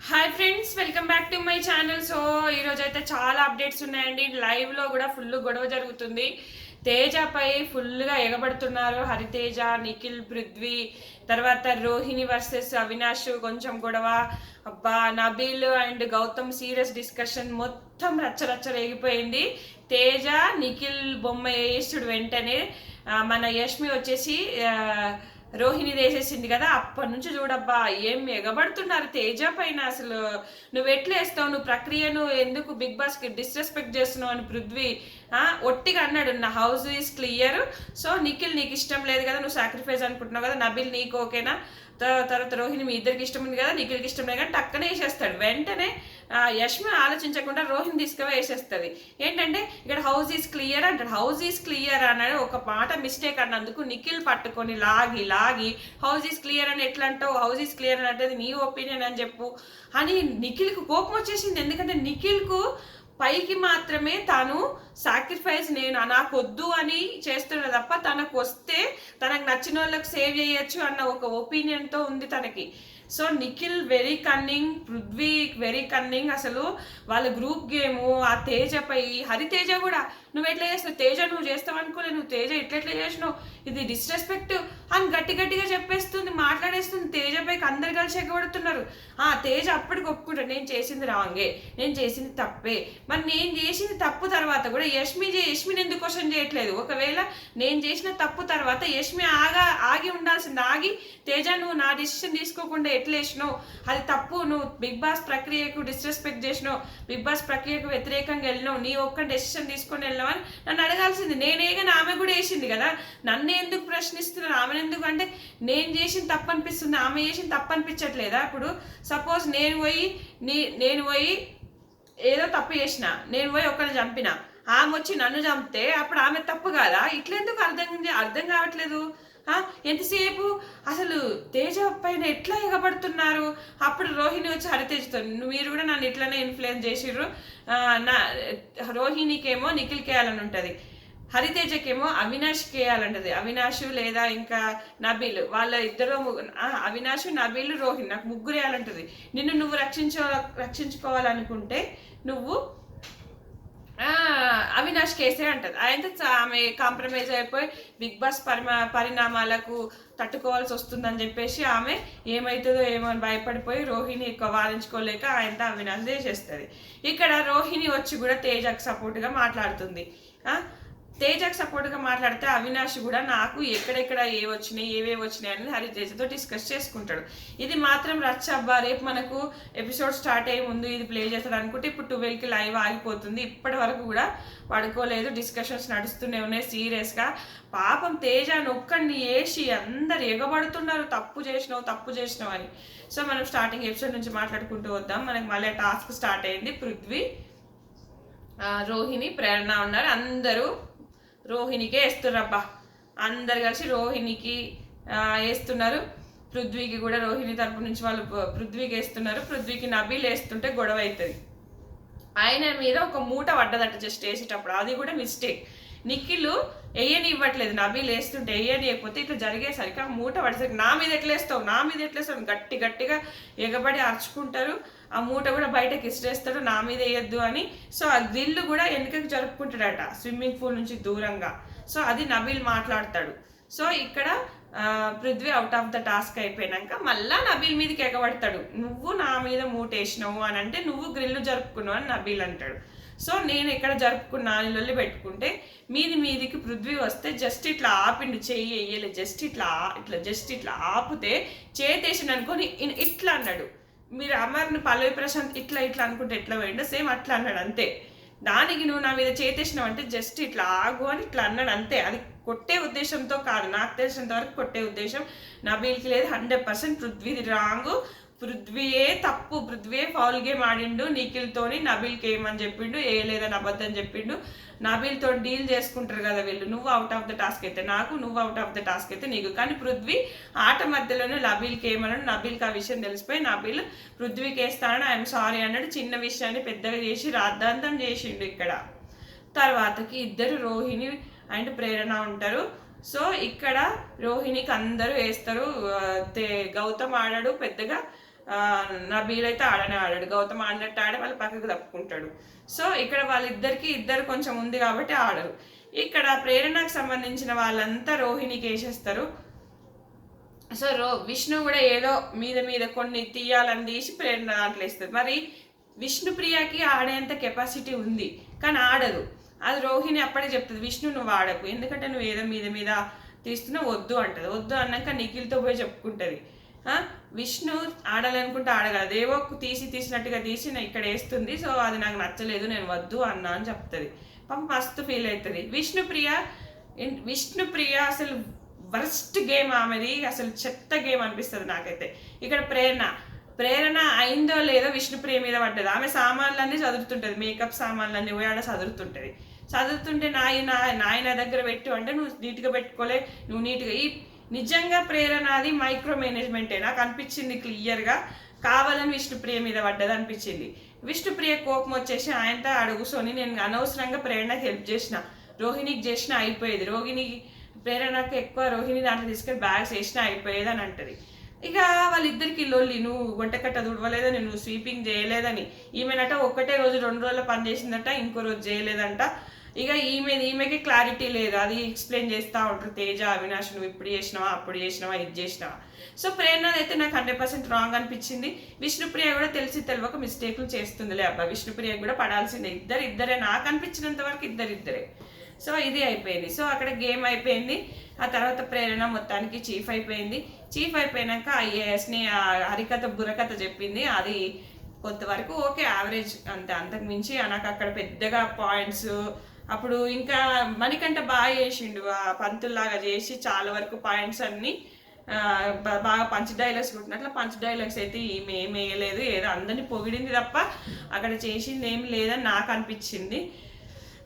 Hi friends, welcome back to my channel. So ఈరోజు అయితే చాలా అప్డేట్స్ ఉన్నాయండి. లైవ్లో కూడా ఫుల్ గొడవ జరుగుతుంది. తేజపై ఫుల్గా ఎగబడుతున్నారు హరితేజ, నిఖిల్, పృథ్వీ, తర్వాత రోహిణి వర్సెస్ అవినాష్ కొంచెం గొడవ. అబ్బా, Nabeel and Gautam serious discussion, మొత్తం రచ్చరచ్చ రేగిపోయింది. తేజ నిఖిల్ బొమ్మ వేసుడు వెంటనే మన యష్మి వచ్చేసి రోహిణి వేసేసింది కదా. అప్పటి నుంచి చూడబ్బా ఏం ఎగబడుతున్నారు తేజ పైన. అసలు నువ్వు ఎట్లా వేస్తావు, నువ్వు ప్రక్రియను ఎందుకు బిగ్ బాస్ కి డిస్రెస్పెక్ట్ చేస్తున్నావు అని పృథ్వీ ఒట్టిగా అన్నాడు. నా house is clear. So Nikhil నీకు ఇష్టం లేదు కదా, నువ్వు సాక్రిఫైస్ అనుకుంటున్నావు కదా, నబిల్ నీకు ఓకేనా, తర్వాత రోహిణి మీ ఇద్దరికి ఇష్టం ఉంది కదా, నిఖిల్కి ఇష్టం లేదు కానీ టక్కనే వేసేస్తాడు. వెంటనే యష్మి ఆలోచించకుండా రోహిణి తీసుకువే వేసేస్తుంది. ఏంటంటే ఇక్కడ హౌస్ ఈజ్ క్లియర్ అంటాడు. హౌస్ ఈజ్ క్లియర్ అన్నాడు, ఒక మాట మిస్టేక్ అన్నందుకు నిఖిల్ పట్టుకొని లాగి లాగి హౌస్ ఈజ్ క్లియర్ అని ఎట్లా అంటావు, హౌస్ ఈజ్ క్లియర్ అని అంటే నీ ఒపీనియన్ అని చెప్పు అని నిఖిల్కు కోపం వచ్చేసింది. ఎందుకంటే నిఖిల్కు పైకి మాత్రమే తాను సాక్రిఫైస్ నేను నాకు వద్దు అని చేస్తున్నాడు తప్ప తనకు వస్తే తనకు నచ్చిన వాళ్ళకి సేవ్ చేయొచ్చు అన్న ఒక ఒపీనియన్తో ఉంది తనకి. So Nikhil very cunning, Prithvi very cunning. అసలు వాళ్ళ గ్రూప్ గేము ఆ తేజపై, హరితేజ కూడా నువ్వు ఎట్లా చేస్తావు తేజ, నువ్వు చేస్తావు అనుకోలే, నువ్వు తేజ ఎట్లెట్లా చేసినావు, ఇది డిస్రెస్పెక్ట్ అని గట్టి గట్టిగా చెప్పేస్తుంది, మాట్లాడేస్తుంది. తేజపైకి అందరు కలిసి ఎగబడుతున్నారు. తేజ అప్పటికి ఒప్పుకుంటాడు, నేను చేసింది రాంగే, నేను చేసింది తప్పే. మరి నేను చేసింది తప్పు తర్వాత కూడా యష్మిని ఎందుకు క్వశ్చన్ చేయట్లేదు? ఒకవేళ నేను చేసిన తప్పు తర్వాత యష్మి ఆగి ఉండాల్సింది, ఆగి తేజ నువ్వు నా డిసిషన్ తీసుకోకుండా ఎట్లా వేసినావు, అది తప్పు, నువ్వు బిగ్ బాస్ ప్రక్రియకు డిస్రెస్పెక్ట్ చేసినావు, బిగ్ బాస్ ప్రక్రియకు వ్యతిరేకంగా వెళ్ళినావు, నీ ఒక్క డెసిషన్ తీసుకొని వెళ్ళినావు అని నన్ను అడగాల్సింది. నేనేగాని ఆమె కూడా వేసింది కదా, నన్ను ఎందుకు ప్రశ్నిస్తున్నాను, ఆమెను ఎందుకు అంటే నేను చేసిన తప్పు అనిపిస్తుంది, ఆమె చేసిన తప్పు అనిపించట్లేదా? ఇప్పుడు సపోజ్ నేను పోయి ఏదో తప్పు చేసిన, నేను పోయి ఒకరిని చంపిన, ఆమె వచ్చి నన్ను చంపితే అప్పుడు ఆమె తప్పు కాదా? ఇట్లెందుకు అర్థం కావట్లేదు? ఎంతసేపు అసలు తేజ పైన ఎట్లా ఎగబడుతున్నారు. అప్పుడు రోహిణి వచ్చి హరితేజతో మీరు కూడా నన్ను ఇట్లనే ఇన్ఫ్లుయెన్స్ చేసిర్రు, నా రోహిణికేమో నిఖిల్కి వేయాలని ఉంటుంది, హరితేజకేమో అవినాష్కి వేయాలంటది. అవినాష్ లేదా ఇంకా నబీల్, వాళ్ళ ఇద్దరు అవినాష్, నబీల్, రోహిణి, నాకు ముగ్గురు వేయాలంటది. నిన్ను నువ్వు రక్షించుకోవాలనుకుంటే నువ్వు అవినాష్ కేసే అంటది. అయితే ఆమె కాంప్రమైజ్ అయిపోయి బిగ్ బాస్ పరిణామాలకు తట్టుకోవాల్సి వస్తుందని చెప్పేసి ఆమె ఏమవుతుందో ఏమో అని భయపడిపోయి రోహిణి ఎక్కువ వారించుకోలేక ఆయనతో అవినాష్ చేసేస్తుంది. ఇక్కడ రోహిణి వచ్చి కూడా తేజకు సపోర్ట్గా మాట్లాడుతుంది. తేజకు సపోర్ట్గా మాట్లాడితే అవినాష్ కూడా నాకు ఎక్కడెక్కడ ఏవేవి వచ్చినాయి అనేది హరితేజతో డిస్కస్ చేసుకుంటాడు. ఇది మాత్రం రచ్చబ్బా, రేపు మనకు ఎపిసోడ్ స్టార్ట్ అయ్యే ముందు ఇది ప్లే చేస్తాడు అనుకుంటే ఇప్పుడు 12కి లైవ్ ఆగిపోతుంది. ఇప్పటి వరకు కూడా పడుకోలేదు, డిస్కషన్స్ నడుస్తూనే ఉన్నాయి సీరియస్గా. పాపం తేజ నొక్కడిని వేసి అందరు ఎగబడుతున్నారు, తప్పు చేసినావు అని. సో మనం స్టార్టింగ్ ఎపిసోడ్ నుంచి మాట్లాడుకుంటూ వద్దాం. మనకి మళ్ళీ టాస్క్ స్టార్ట్ అయింది. పృథ్వీ, రోహిణి, ప్రేరణ ఉన్నారు. అందరూ రోహిణికే వేస్తుర్రబ్బా, అందరు కలిసి రోహిణికి వేస్తున్నారు. పృథ్వీకి కూడా రోహిణి తరపు నుంచి వాళ్ళు పృథ్వీకి వేస్తున్నారు. పృథ్వీకి నబీల్ వేస్తుంటే గొడవ అవుతుంది. ఆయన మీద ఒక మూట పడ్డదట జస్ట్ వేసేటప్పుడు, అది కూడా మిస్టేక్. నిఖిల్ ఇవ్వట్లేదు, నబీల్ వేస్తుంటే వేయనియకపోతే ఇట్లా జరిగేసరికి ఆ మూట పడేసరికి నా మీద ఎట్లేస్తావు గట్టిగా ఎగబడి అరుచుకుంటారు. ఆ మూట కూడా బయటకి ఇసిరేస్తాడు, నా మీద వేయద్దు అని. సో ఆ గ్రిల్ కూడా వెనుకకి జరుపుకుంటాడట స్విమ్మింగ్ పూల్ నుంచి దూరంగా. సో అది నబీల్ మాట్లాడతాడు. సో ఇక్కడ Prithvi out of the task అయిపోయినాక మళ్ళా నబీల్ మీదకి ఎగబడతాడు. నువ్వు నా మీద మూట వేసినావు అని అంటే నువ్వు గ్రిల్లు జరుపుకున్నావు అని నబీల్ అంటాడు. సో నేను ఇక్కడ జరుపుకున్నా అని లొల్లి పెట్టుకుంటే మీదికి పృథ్వీ వస్తే జస్ట్ ఇట్లా ఆపిండు, చెయ్యి వేయలే, జస్ట్ ఇట్లా ఆపితే చేతేసిండు అనుకొని ఇట్లా అన్నాడు. మీరు అమర్ని పల్లవి ప్రశాంత్ ఇట్లా అనుకుంటే ఎట్లా పోయిండో సేమ్ అట్లా అన్నాడు అంతే. దానికి నువ్వు నా మీద చేతేసినావు అంటే జస్ట్ ఇట్లా ఆగు అని ఇట్లా అన్నాడు అంతే. అది కొట్టే ఉద్దేశంతో కాదు, నాకు తెలిసినంత వరకు కొట్టే ఉద్దేశం నబీల్కి లేదు. 100% పృథ్వీది రాంగ్, పృథ్వీయే తప్పు, పృథ్వీయే ఫౌల్ గేమ్ ఆడిండు నిఖిల్తోని. నబీల్కి ఏమని చెప్పిండు, ఏ లేదని అబద్ధం చెప్పిండు. నబీల్తో డీల్ చేసుకుంటారు కదా వీళ్ళు, నువ్వు అవుట్ ఆఫ్ ద టాస్క్ అయితే నాకు, నువ్వు అవుట్ ఆఫ్ ద టాస్క్ అయితే నీకు. కానీ పృథ్వీ ఆట మధ్యలోనే నబీల్కి ఏమన్నాడు, నబీల్కి ఆ విషయం తెలిసిపోయి నబీల్ పృథ్వీకి వేస్తానని ఐఎమ్ సారీ అన్నాడు. చిన్న విషయాన్ని పెద్దగా చేసి రాద్ధాంతం చేసిండు. ఇక్కడ తర్వాతకి ఇద్దరు రోహిణి అండ్ ప్రేరణ ఉంటారు. సో ఇక్కడ రోహిణికి అందరూ వేస్తారు, గౌతమ్ ఆడాడు పెద్దగా, నబీల్ అయితే ఆడనే ఆడాడు, గౌతమ్ ఆడినట్టు ఆడి వాళ్ళు పక్కకు తప్పుకుంటాడు. సో ఇక్కడ వాళ్ళిద్దరికి ఇద్దరు కొంచెం ఉంది కాబట్టి ఆడరు. ఇక్కడ ప్రేరణకు సంబంధించిన వాళ్ళంతా రోహిణికి వేసేస్తారు. సో విష్ణు కూడా ఏదో మీద మీద కొన్ని తీయాలని తీసి ప్రేరణ దాంట్లో వేస్తుంది. మరి విష్ణుప్రియకి ఆడేంత కెపాసిటీ ఉంది కానీ ఆడదు. అది రోహిణి అప్పుడే చెప్తుంది, విష్ణు నువ్వు ఆడకు, ఎందుకంటే నువ్వు ఏదో మీద మీద తీస్తున్నా వద్దు అంటది. వద్దు అన్నాక నిఖిల్తో పోయి చెప్పుకుంటుంది. విష్ణు ఆడాలనుకుంటే ఆడగలదు, ఏవో తీసినట్టుగా తీసి ఇక్కడ వేస్తుంది, సో అది నాకు నచ్చలేదు, నేను వద్దు అన్నా అని చెప్తుంది. పాప మస్తు ఫీల్ అవుతుంది. విష్ణుప్రియ అసలు వర్స్ట్ గేమ్ ఆమెది, అసలు చెత్త గేమ్ అనిపిస్తుంది నాకైతే. ఇక్కడ ప్రేరణ అయిందో లేదో విష్ణుప్రియ మీద పడ్డది. ఆమె సామాన్లన్నీ చదువుతుంటుంది, మేకప్ సామాన్లన్నీ పోయాడ చదువుతుంటే నాయన దగ్గర పెట్టు అంటే నువ్వు నీట్గా పెట్టుకోలే, నువ్వు నీట్గా నిజంగా ప్రేరణ అది మైక్రో మేనేజ్మెంటే నాకు అనిపించింది క్లియర్గా. కావాలని విష్ణుప్రియ మీద పడ్డది అనిపించింది. విష్ణుప్రియ కోపం వచ్చేసి ఆయనతో అడుగుసోని నేను అనవసరంగా ప్రేరణకి హెల్ప్ చేసిన, రోహిణికి చేసిన అయిపోయేది, ప్రేరణకు ఎక్కువ రోహిణి దాంట్లో తీసుకెళ్ళి బ్యాగ్స్ వేసినా అయిపోయేది అని అంటది. ఇక వాళ్ళిద్దరికి లొల్లి, నువ్వు వంటకట్ట తుడవలేదని, నువ్వు స్వీపింగ్ చేయలేదని. ఈమెనట ఒక్కటే రోజు 2 రోజుల పని చేసిందట, ఇంకో రోజు చేయలేదంట. ఇక ఈమెకి క్లారిటీ లేదు, అది ఎక్స్ప్లెయిన్ చేస్తూ ఉంటారు తేజ, అవినాష్ నువ్వు ఇప్పుడు చేసినావా, అప్పుడు చేసినావా, ఇది చేసినావా. సో ప్రేరణ అయితే నాకు 100% రాంగ్ అనిపించింది. విష్ణుప్రియ కూడా తెలిసి తెలియక మిస్టేక్లు చేస్తుందిలే అబ్బా, విష్ణుప్రియ కూడా పడాల్సిందే. ఇద్దరే నాకు అనిపించినంత వరకు ఇద్దరే. సో ఇది అయిపోయింది. సో అక్కడ గేమ్ అయిపోయింది. ఆ తర్వాత ప్రేరణ మొత్తానికి చీఫ్ అయిపోయినాక ఐఏఎస్ని హరికథ బుర్రకథ చెప్పింది. అది కొంతవరకు ఓకే, యావరేజ్ అంతే, అంతకు మించి నాకు అక్కడ పెద్దగా పాయింట్స్. అప్పుడు ఇంకా మణికంఠ బాగా చేసిండు, పంతుల్లాగా చేసి చాలా వరకు పాయింట్స్ అన్ని బాగా పంచ్ డైలాగ్స్ కొట్టినట్లు. పంచ్ డైలాగ్స్ అయితే ఈమె ఏం వేయలేదు, ఏదో అందరినీ పొగిడింది తప్ప అక్కడ చేసింది ఏం లేదని నాకు అనిపించింది.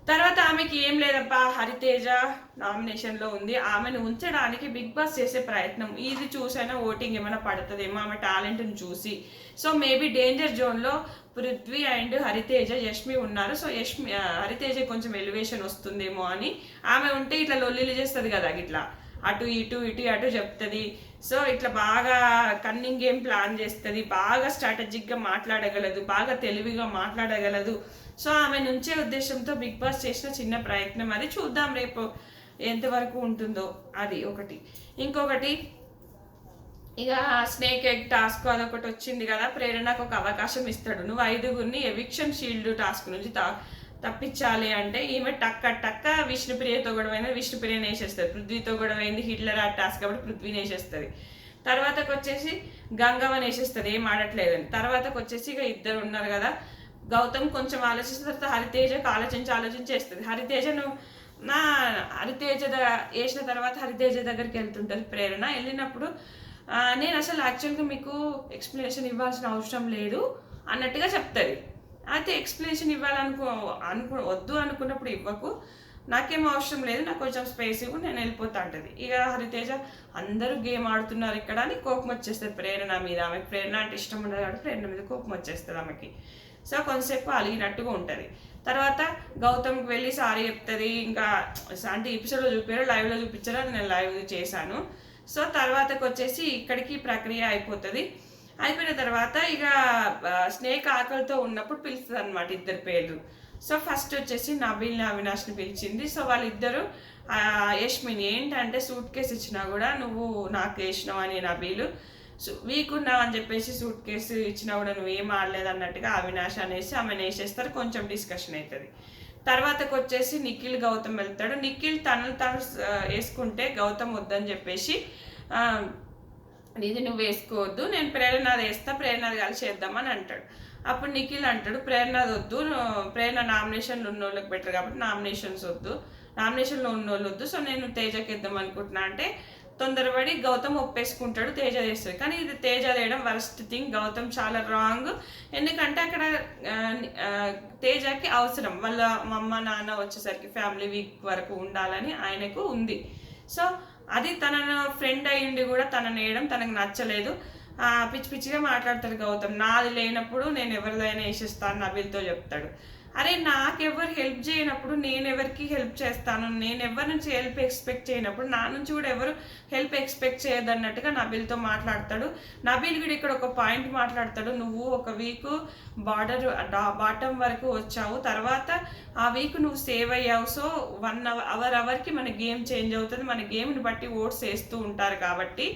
తర్వాత ఆమెకి ఏం లేదబ్బా, హరితేజ నామినేషన్లో ఉంది, ఆమెను ఉంచడానికి బిగ్ బాస్ చేసే ప్రయత్నం. ఇది చూసైనా ఓటింగ్ ఏమైనా పడుతుందేమో ఆమె టాలెంట్ని చూసి. సో మేబీ డేంజర్ జోన్లో పృథ్వీ అండ్ యష్మి ఉన్నారు. సో హరితేజ కొంచెం ఎలివేషన్ వస్తుందేమో అని. ఆమె ఉంటే ఇట్లా లొల్లిలు చేస్తుంది కదా, ఇట్లా అటు ఇటు చెప్తుంది. సో ఇట్లా బాగా కన్నింగ్ గేమ్ ప్లాన్ చేస్తుంది, బాగా స్ట్రాటజిక్గా మాట్లాడగలదు, బాగా తెలివిగా మాట్లాడగలదు. సో ఆమె నుంచే ఉద్దేశంతో బిగ్ బాస్ చేసిన చిన్న ప్రయత్నం అది. చూద్దాం రేపు ఎంతవరకు ఉంటుందో. అది ఒకటి. ఇంకొకటి ఇక స్నేక్ ఎగ్ టాస్క్ అదొకటి వచ్చింది కదా, ప్రేరణకు ఒక అవకాశం ఇస్తాడు. నువ్వు 5గురిని ఎవిక్షన్ షీల్డ్ టాస్క్ నుంచి తప్పించాలి అంటే ఈమె టక్క విష్ణుప్రియతో గొడవైంది, విష్ణుప్రియని వేసేస్తుంది. పృథ్వీతో గొడవైంది, హిట్లర్ ఆ టాస్క్ కాబట్టి పృథ్వీని వేసేస్తుంది. తర్వాతకు వచ్చేసి గంగవ్వని వేసేస్తుంది, ఏం ఆడట్లేదని. తర్వాతకు వచ్చేసి ఇక ఇద్దరు ఉన్నారు కదా, గౌతమ్ కొంచెం ఆలోచిస్తున్న తర్వాత హరితేజకు ఆలోచించి వేస్తుంది. హరితేజ వేసిన తర్వాత హరితేజ దగ్గరికి వెళ్తుంటుంది ప్రేరణ. వెళ్ళినప్పుడు నేను అసలు యాక్చువల్గా మీకు ఎక్స్ప్లెనేషన్ ఇవ్వాల్సిన అవసరం లేదు అన్నట్టుగా చెప్తుంది. అయితే ఎక్స్ప్లెనేషన్ వద్దు అనుకున్నప్పుడు ఇవ్వకు, నాకేం అవసరం లేదు, నాకు కొంచెం స్పేస్ ఇవ్వు, నేను వెళ్ళిపోతా అంటది. ఇక హరితేజ అందరూ గేమ్ ఆడుతున్నారు ఇక్కడ అని కోపం వచ్చేస్తుంది ప్రేరణ మీద. ఆమెకు ప్రేరణ అంటే ఇష్టం ఉండదు కాబట్టి ప్రేరణ మీద కోపం వచ్చేస్తుంది ఆమెకి. సో కొంతసేపు అలిగినట్టుగా ఉంటుంది. తర్వాత గౌతమ్కి వెళ్ళి సారీ చెప్తుంది. ఇంకా అంటే ఎపిసోడ్లో చూపారు, లైవ్లో చూపించారు, అది నేను లైవ్ చేశాను. సో తర్వాతకు వచ్చేసి ఇక్కడికి ప్రక్రియ అయిపోతుంది. అయిపోయిన తర్వాత ఇక స్నేక్ ఆకలితో ఉన్నప్పుడు పిలుస్తుంది అనమాట ఇద్దరు పేర్లు. సో ఫస్ట్ వచ్చేసి నబీల్ని అవినాష్ని పిలిచింది. సో వాళ్ళిద్దరు యష్మిని ఏంటంటే సూట్ కేసు ఇచ్చినా కూడా నువ్వు నాకు వేసినావు అని నబీలు, వీక్ ఉన్నావు అని చెప్పేసి సూట్ కేసు ఇచ్చినా కూడా నువ్వు ఏం ఆడలేదు అన్నట్టుగా అవినాష్ అనేసి ఆమెను వేసేస్తారు. కొంచెం డిస్కషన్ అవుతుంది. తర్వాతకు వచ్చేసి నిఖిల్ గౌతమ్ వెళ్తాడు. నిఖిల్ తను వేసుకుంటే గౌతమ్ వద్దని చెప్పేసి ఇది నువ్వు వేసుకోవద్దు, నేను ప్రేరణది వేస్తా, ప్రేరణది కలిసి వేద్దామని అంటాడు. అప్పుడు నిఖిల్ అంటాడు ప్రేరణది వద్దు, ప్రేరణ నామినేషన్లు ఉన్న వాళ్ళకి బెటర్ కాబట్టి నామినేషన్లో ఉన్న వాళ్ళు వద్దు, సో నేను తేజకి వేద్దాం అనుకుంటున్నా అంటే తొందరపడి గౌతమ్ ఒప్పేసుకుంటాడు, తేజ చేస్తుంది. కానీ ఇది తేజ వేయడం వరస్ట్ థింగ్, గౌతమ్ చాలా రాంగ్. ఎందుకంటే అక్కడ తేజకి అవసరం, వాళ్ళ అమ్మ నాన్న వచ్చేసరికి ఫ్యామిలీ వీక్ వరకు ఉండాలని ఆయనకు ఉంది. సో అది తన ఫ్రెండ్ అయ్యిండి కూడా తనని వేయడం తనకు నచ్చలేదు. పిచ్చి పిచ్చిగా మాట్లాడతాడు గౌతమ్. నాది లేనప్పుడు నేను ఎవరిదైనా వేసేస్తాను నబీల్తో చెప్తాడు. అరే నాకెవరు హెల్ప్ చేయనప్పుడు నేను ఎవరికి హెల్ప్ చేస్తాను, నేను ఎవరి నుంచి హెల్ప్ ఎక్స్పెక్ట్ చేయనప్పుడు నా నుంచి కూడా ఎవరు హెల్ప్ ఎక్స్పెక్ట్ చేయదన్నట్టుగా నబీల్తో మాట్లాడతాడు. నబీల్ కూడా ఇక్కడ ఒక పాయింట్ మాట్లాడతాడు, నువ్వు ఒక వీక్ బాటం వరకు వచ్చావు, తర్వాత ఆ వీక్ నువ్వు సేవ్ అయ్యావు, సో 1 అవర్కి మన గేమ్ చేంజ్ అవుతుంది, మన గేమ్ని బట్టి ఓట్స్ వేస్తూ ఉంటారు కాబట్టి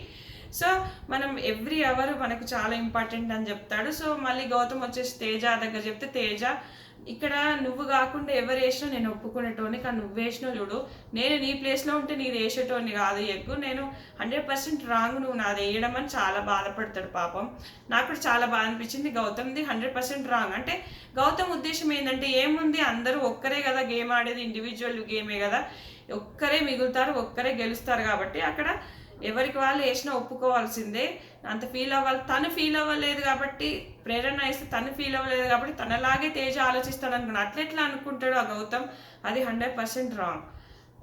సో మనం ఎవ్రీ అవర్ మనకు చాలా ఇంపార్టెంట్ అని చెప్తాడు. సో మళ్ళీ గౌతమ్ వచ్చేసి తేజ దగ్గర చెప్తే, తేజ ఇక్కడ నువ్వు కాకుండా ఎవరు వేసినా నేను ఒప్పుకునేటోని, కానీ నువ్వు వేసినావు చూడు, నేను నీ ప్లేస్లో ఉంటే నీది వేసేటోని కాదు ఎగ్గు, నేను 100% రాంగ్, నువ్వు నాది వేయడం అని చాలా బాధపడతాడు పాపం. నాకు కూడా చాలా బాధ అనిపించింది. గౌతమ్ది 100% రాంగ్. అంటే గౌతమ్ ఉద్దేశం ఏంటంటే ఏముంది, అందరూ ఒక్కరే కదా గేమ్ ఆడేది, ఇండివిజువల్ గేమే కదా, ఒక్కరే మిగులుతారు, ఒక్కరే గెలుస్తారు, కాబట్టి అక్కడ ఎవరికి వాళ్ళు వేసినా ఒప్పుకోవాల్సిందే, అంత ఫీల్ అవ్వాలి. తను ఫీల్ అవ్వలేదు కాబట్టి, ప్రేరణ ఇస్తే తను ఫీల్ అవ్వలేదు కాబట్టి తనలాగే తేజ ఆలోచిస్తాడు అనుకున్నాను. అట్లెట్లా అనుకుంటాడు ఆ గౌతమ్, అది 100% రాంగ్.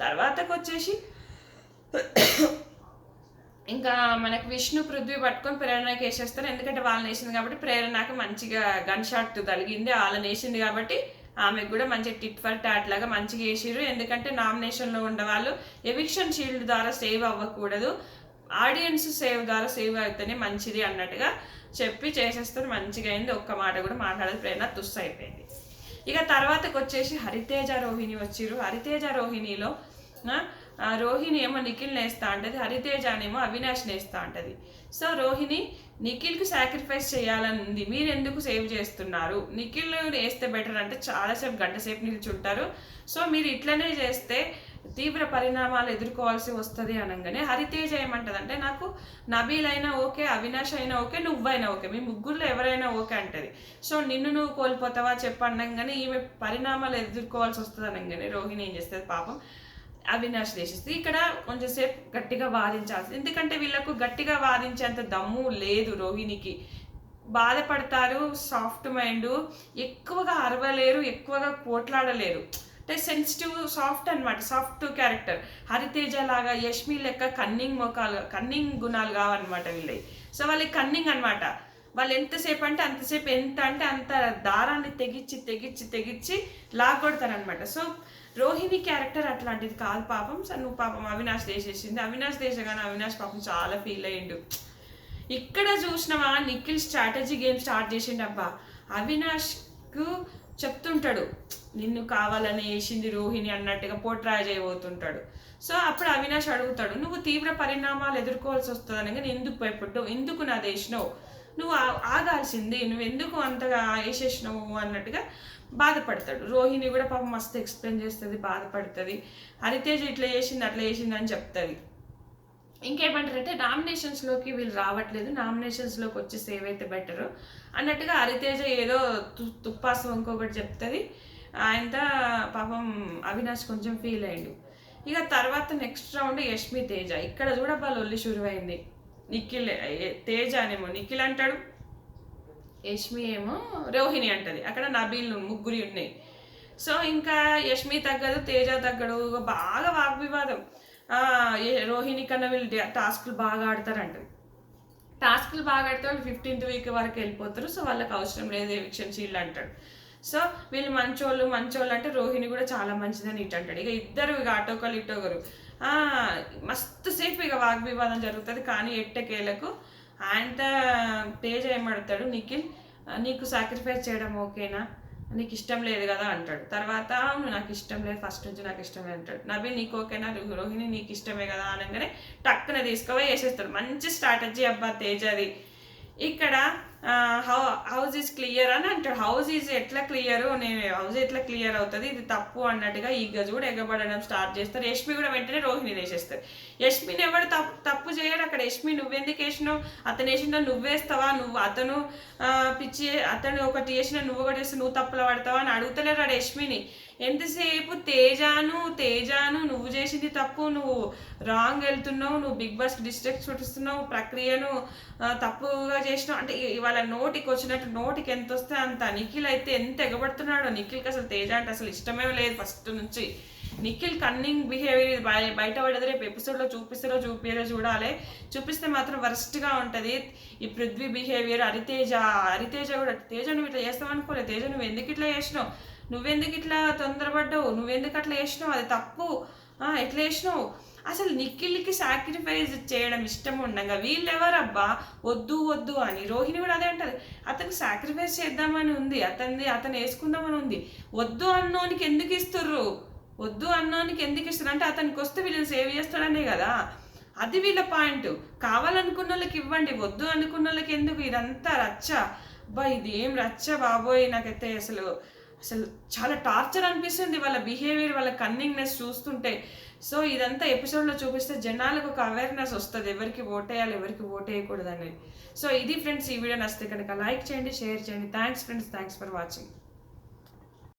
తర్వాతకు వచ్చేసి ఇంకా మనకు విష్ణు పృథ్వీ పట్టుకొని ప్రేరణకి వేసేస్తారు, ఎందుకంటే వాళ్ళని వేసింది కాబట్టి ప్రేరణకు మంచిగా గన్ షాట్ తగిలింది, వాళ్ళని వేసింది కాబట్టి ఆమెకు కూడా మంచి టిట్ ఫర్ టాట్ లాగా మంచిగా వేసిర్రు. ఎందుకంటే నామినేషన్లో ఉన్న వాళ్ళు ఎవిక్షన్ షీల్డ్ ద్వారా సేవ్ అవ్వకూడదు, ఆడియన్స్ సేవ్ ద్వారా సేవ్ అవుతేనే మంచిది అన్నట్టుగా చెప్పి చేసేస్తారు. మంచిగా అయింది, ఒక్క మాట కూడా మాట్లాడేది ప్రేరణ, తుస్సు అయిపోయింది. ఇక తర్వాతకు వచ్చేసి హరితేజ రోహిణి వచ్చిర్రు. హరితేజ రోహిణిలో రోహిణి ఏమో నిఖిల్ నేస్తా అంటది, హరితేజ ఏమో అవినాష్ నేస్తా అంటది. సో రోహిణి నిఖిల్కి సాక్రిఫైస్ చేయాలని ఉంది, మీరు ఎందుకు సేవ్ చేస్తున్నారు, నిఖిల్ వేస్తే బెటర్ అంటే చాలాసేపు గంట సేపు నిల్చుంటారు, సో మీరు ఇట్లనే చేస్తే తీవ్ర పరిణామాలు ఎదుర్కోవాల్సి వస్తుంది అనగానే హరితేజ ఏమంటదంటే, నాకు నబీల్ అయినా ఓకే, అవినాష్ అయినా ఓకే, నువ్వైనా ఓకే, మీ ముగ్గురులో ఎవరైనా ఓకే అంటది. సో నిన్ను నువ్వు కోల్పోతావా చెప్పండగానే ఈమె పరిణామాలు ఎదుర్కోవాల్సి వస్తుంది అనగానే రోహిణి ఏం చేస్తుంది పాపం అవినాష్ చేసేస్తుంది. ఇక్కడ కొంచెంసేపు గట్టిగా వాదించాల్సింది, ఎందుకంటే వీళ్ళకు గట్టిగా వాదించేంత దమ్ము లేదు రోహిణికి, బాధపడతారు, సాఫ్ట్ మైండ్, ఎక్కువగా అరవలేరు, ఎక్కువగా పోట్లాడలేరు, అంటే సెన్సిటివ్ సాఫ్ట్ అనమాట, సాఫ్ట్ క్యారెక్టర్. హరితేజ లాగా యష్మి లెక్క కన్నింగ్ గుణాలు కావన్నమాట వీళ్ళవి. సో వాళ్ళకి కన్నింగ్ అనమాట, వాళ్ళు ఎంతసేపు అంటే అంతసేపు, ఎంత అంటే అంత దారాన్ని తెగిచ్చి లాగొడతారనమాట. సో రోహిణి క్యారెక్టర్ అట్లాంటిది కాదు పాపం. సో నువ్వు పాపం అవినాష్ దేశేసింది, అవినాష్ దేశగానే అవినాష్ పాపం చాలా ఫీల్ అయ్యిండు. ఇక్కడ చూసినవా నిఖిల్ స్ట్రాటజీ గేమ్ స్టార్ట్ చేసిండు. అబ్బా అవినాష్కు చెప్తుంటాడు, నిన్ను కావాలని వేసింది రోహిణి అన్నట్టుగా పోట్రాయ్ చేయబోతుంటాడు. సో అప్పుడు అవినాష్ అడుగుతాడు, నువ్వు తీవ్ర పరిణామాలు ఎదుర్కోవాల్సి వస్తుంది అనగా ఎందుకు భయపడ్డావు, ఎందుకు నా వేసినావు, నువ్వు ఆగాల్సింది, నువ్వు ఎందుకు అంతగా వేసేసినావు అన్నట్టుగా బాధపడతాడు. రోహిణి కూడా పాపం మస్తు ఎక్స్ప్లెయిన్ చేస్తుంది, బాధపడుతుంది, హరితేజ ఇట్లా చేసింది అట్లా చేసింది అని చెప్తుంది. ఇంకేమంటారంటే నామినేషన్స్లోకి వీళ్ళు రావట్లేదు, నామినేషన్స్లోకి వచ్చి సేవ్ అయితే బెటరు అన్నట్టుగా హరితేజ ఏదో తుప్పాసు ఇంకొకటి చెప్తుంది. ఆయన పాపం అవినాష్ కొంచెం ఫీల్ అయ్యిండు. ఇక తర్వాత నెక్స్ట్ రౌండ్ యష్మి తేజ. ఇక్కడ చూడబ్బా లొల్లి షురువైంది. నిఖిల్ తేజ అనేమో నిఖిల్ అంటాడు, యష్మి ఏమో రోహిణి అంటది. అక్కడ నబీల్ ముగ్గురి ఉన్నాయి. సో ఇంకా యష్మి తగ్గదు, తేజ తగ్గడు, బాగా వాగ్వివాదం. రోహిణి కన్నా వీళ్ళు టాస్క్లు బాగా ఆడతారంట, టాస్క్లు బాగా ఆడితే వాళ్ళు 15th వీక్ వరకు వెళ్ళిపోతారు, సో వాళ్ళకి అవసరం లేదు ఎవిక్షన్ షీల్డ్ అంటాడు. సో వీళ్ళు మంచోళ్ళు అంటే రోహిణి కూడా చాలా మంచిదని ఇటు అంటాడు. ఇక ఇద్దరు ఇక అటోకలు ఇటోకరు మస్తు సేపు ఇక వాగ్వివాదం జరుగుతుంది. కానీ ఎట్టకేలకు ఆయన తేజ ఏమడతాడు, నిఖిల్ నీకు సాక్రిఫైస్ చేయడం ఓకేనా, నీకు ఇష్టం లేదు కదా అంటాడు. తర్వాత నాకు ఇష్టం లేదు, ఫస్ట్ నుంచి నాకు ఇష్టం లేదు అంటాడు. నబీల్ నీకు ఓకేనా, రోహిణి నీకు ఇష్టమే కదా అనగానే టక్కున తీసుకుపోయి వేసేస్తాడు. మంచి స్ట్రాటజీ అబ్బా తేజది. ఇక్కడ హౌస్ ఈజ్ క్లియర్ అని అంటాడు. హౌస్ ఈజ్ ఎట్లా క్లియర్, నేను హౌస్ ఎట్లా క్లియర్ అవుతుంది, ఇది తప్పు అన్నట్టుగా ఈ గజుడు ఎగబడడం స్టార్ట్ చేస్తారు. యష్మి కూడా వెంటనే రోహిణి వేసేస్తారు. యష్మిని ఎవడు తప్పు చేయడు అక్కడ. యష్మి నువ్వెందుకు వేసినావు, అతను వేసినా నువ్వేస్తావా, అతను పిచ్చి, అతను ఒకటి వేసినా నువ్వు ఒకటి వేస్తే నువ్వు తప్పులు పడతావా అని అడుగుతలేరు ఆడ యష్మిని. ఎంతసేపు తేజాను నువ్వు చేసింది తప్పు, నువ్వు రాంగ్ వెళ్తున్నావు, నువ్వు బిగ్ బాస్కి డిస్ట్రాక్ట్ చూపిస్తున్నావు, ప్రక్రియను తప్పుగా చేసినావు అంటే ఇవాళ నోటికి వచ్చినట్టు నోటికి ఎంత వస్తే అంత. నిఖిల్ అయితే ఎంత ఎగబడుతున్నాడో, నిఖిల్కి అసలు తేజ అంటే అసలు ఇష్టమే లేదు ఫస్ట్ నుంచి. నిఖిల్ కన్నింగ్ బిహేవియర్ బయటపడదు. రేపు ఎపిసోడ్లో చూపిస్తారో చూపిరో చూడాలి. చూపిస్తే మాత్రం వరస్ట్గా ఉంటుంది. ఈ పృథ్వీ బిహేవియర్, హరితేజ కూడా, తేజ నువ్వు ఇట్లా చేస్తావు అనుకోలేదు, తేజ నువ్వు ఎందుకు ఇట్లా చేసినావు, నువ్వెందుకు ఇట్లా తొందరపడ్డావు, నువ్వెందుకు అట్లా చేసినావు, అది తప్పు, ఎట్లా చేసినావు. అసలు నిఖిల్కి సాక్రిఫైస్ చేయడం ఇష్టం ఉండగా వీళ్ళెవరబ్బా వద్దు వద్దు అని. రోహిణి కూడా అదే అంటది, అతనికి సాక్రిఫైస్ చేద్దామని ఉంది, అతను వేసుకుందామని ఉంది. వద్దు అన్నోనికి ఎందుకు ఇస్తుర్రు, వద్దు అన్నోనికి ఎందుకు ఇస్తారు అంటే అతనికి వస్తే వీళ్ళని సేవ్ చేస్తాడనే కదా. అది వీళ్ళ పాయింట్. కావాలనుకున్న వాళ్ళకి ఇవ్వండి, వద్దు అనుకున్న వాళ్ళకి ఎందుకు. ఇదంతా రచ్చ. అబ్బా ఇది ఏం రచ్చ బాబోయ్. నాకైతే అసలు చాలా టార్చర్ అనిపిస్తుంది వాళ్ళ బిహేవియర్, వాళ్ళ కన్నింగ్నెస్ చూస్తుంటే. సో ఇదంతా ఎపిసోడ్లో చూపిస్తే జనాలకు ఒక అవేర్నెస్ వస్తుంది, ఎవరికి ఓటేయాలి ఎవరికి ఓటేయకూడదు అనేది. సో ఇది ఫ్రెండ్స్, ఈ వీడియో నచ్చితే కనుక లైక్ చేయండి, షేర్ చేయండి. Thanks friends, thanks for watching.